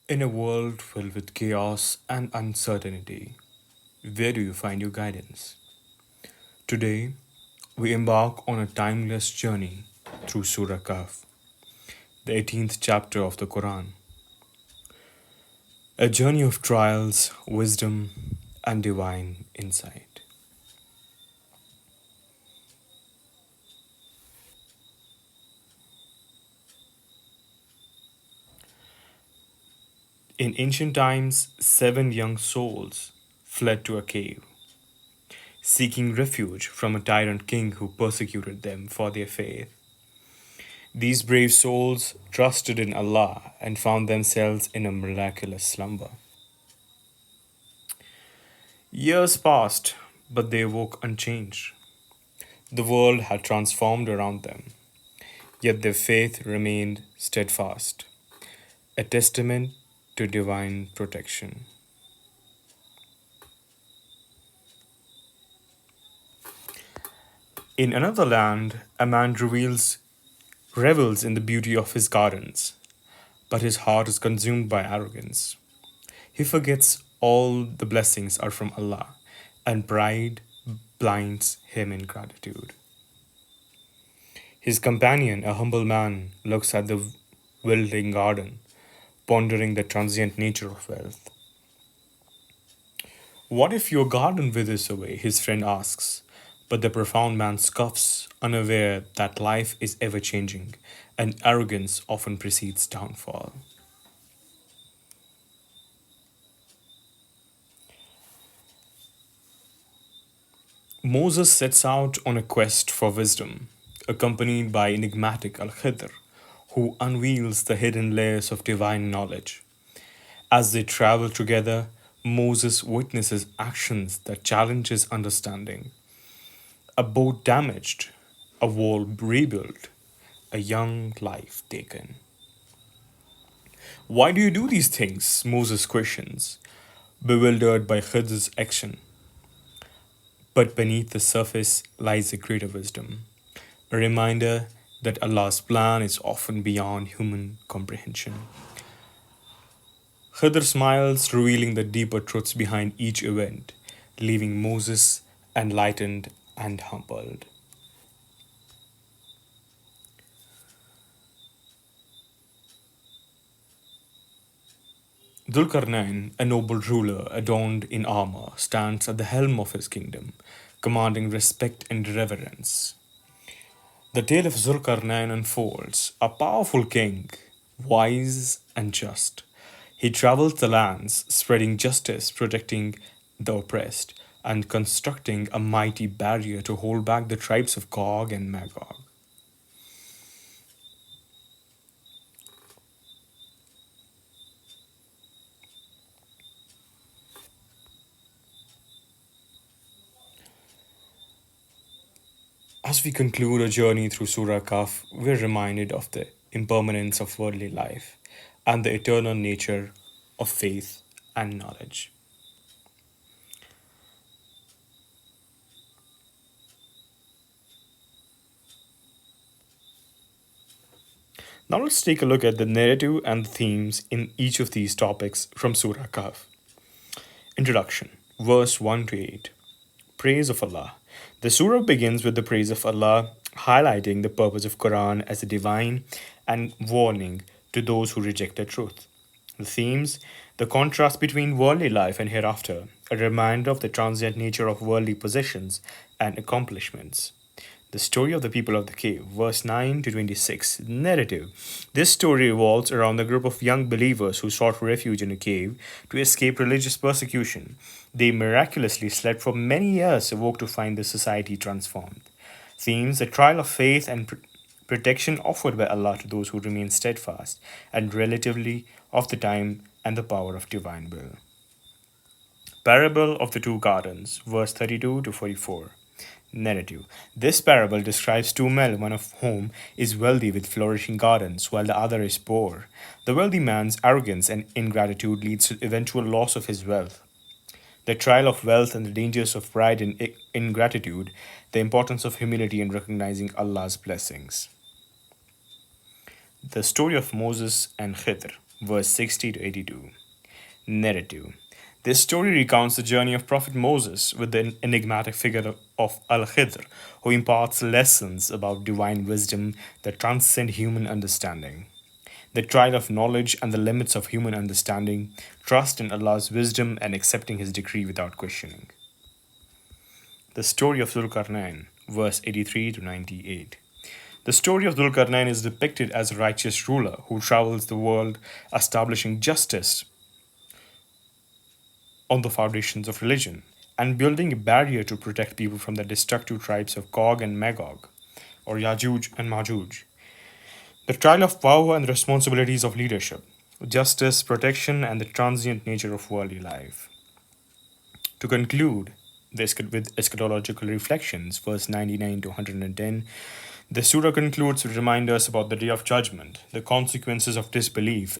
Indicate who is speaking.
Speaker 1: In a world filled with chaos and uncertainty, where do you find your guidance? Today, we embark on a timeless journey through Surah Al-Kahf, the 18th chapter of the Quran. A journey of trials, wisdom, and divine insight. In ancient times, 7 young souls fled to a cave, seeking refuge from a tyrant king who persecuted them for their faith. These brave souls trusted in Allah and found themselves in a miraculous slumber. Years passed, but they woke unchanged. The world had transformed around them, yet their faith remained steadfast, a testament to divine protection. In another land, a man revels in the beauty of his gardens, but his heart is consumed by arrogance. He forgets all the blessings are from Allah, and pride blinds him in gratitude. His companion, a humble man, looks at the wilting garden, pondering the transient nature of wealth. What if your garden withers away? His friend asks. But the profound man scoffs, unaware that life is ever changing, and arrogance often precedes downfall. Moses sets out on a quest for wisdom, accompanied by enigmatic Al-Khidr, who unveils the hidden layers of divine knowledge. As they travel together, Moses witnesses actions that challenge his understanding. A boat damaged, a wall rebuilt, a young life taken. Why do you do these things? Moses questions, bewildered by Khidr's action. But beneath the surface lies a greater wisdom, a reminder that Allah's plan is often beyond human comprehension. Khidr smiles, revealing the deeper truths behind each event, leaving Moses enlightened and humbled. Dhul-Qarnayn, a noble ruler adorned in armor, stands at the helm of his kingdom, commanding respect and reverence. The tale of Dhul-Qarnayn unfolds, a powerful king, wise and just. He travels the lands, spreading justice, protecting the oppressed, and constructing a mighty barrier to hold back the tribes of Gog and Magog. As we conclude our journey through Surah Kaf, we're reminded of the impermanence of worldly life and the eternal nature of faith and knowledge. Now let's take a look at the narrative and the themes in each of these topics from Surah Kaf. Introduction, verse 1 to 8. Praise of Allah. The surah begins with the praise of Allah, highlighting the purpose of Quran as a divine and warning to those who reject the truth. The themes, the contrast between worldly life and hereafter, a reminder of the transient nature of worldly possessions and accomplishments. The story of the people of the cave, verse 9 to 26. Narrative. This story revolves around the group of young believers who sought refuge in a cave to escape religious persecution. They miraculously slept for many years, awoke to find the society transformed. Themes: the trial of faith and protection offered by Allah to those who remain steadfast, and relatively of the time and the power of divine will. Parable of the Two Gardens, verse 32 to 44. Narrative. This parable describes two men, one of whom is wealthy with flourishing gardens, while the other is poor. The wealthy man's arrogance and ingratitude leads to eventual loss of his wealth. The trial of wealth and the dangers of pride and ingratitude, the importance of humility and recognizing Allah's blessings. The story of Moses and Khidr. verse 60 to 82. Narrative. This story recounts the journey of Prophet Moses with the enigmatic figure of Al-Khidr, who imparts lessons about divine wisdom that transcend human understanding. The trial of knowledge and the limits of human understanding, trust in Allah's wisdom and accepting His decree without questioning. The story of Dhul-Qarnayn, verse 83 to 98. The story of Dhul-Qarnayn is depicted as a righteous ruler who travels the world establishing justice on the foundations of religion and building a barrier to protect people from the destructive tribes of Gog and Magog, or Yajuj and Majuj. The trial of power and the responsibilities of leadership, justice, protection, and the transient nature of worldly life. To conclude this with eschatological reflections, verse 99 to 110, the surah concludes with reminders about the day of judgment, the consequences of disbelief,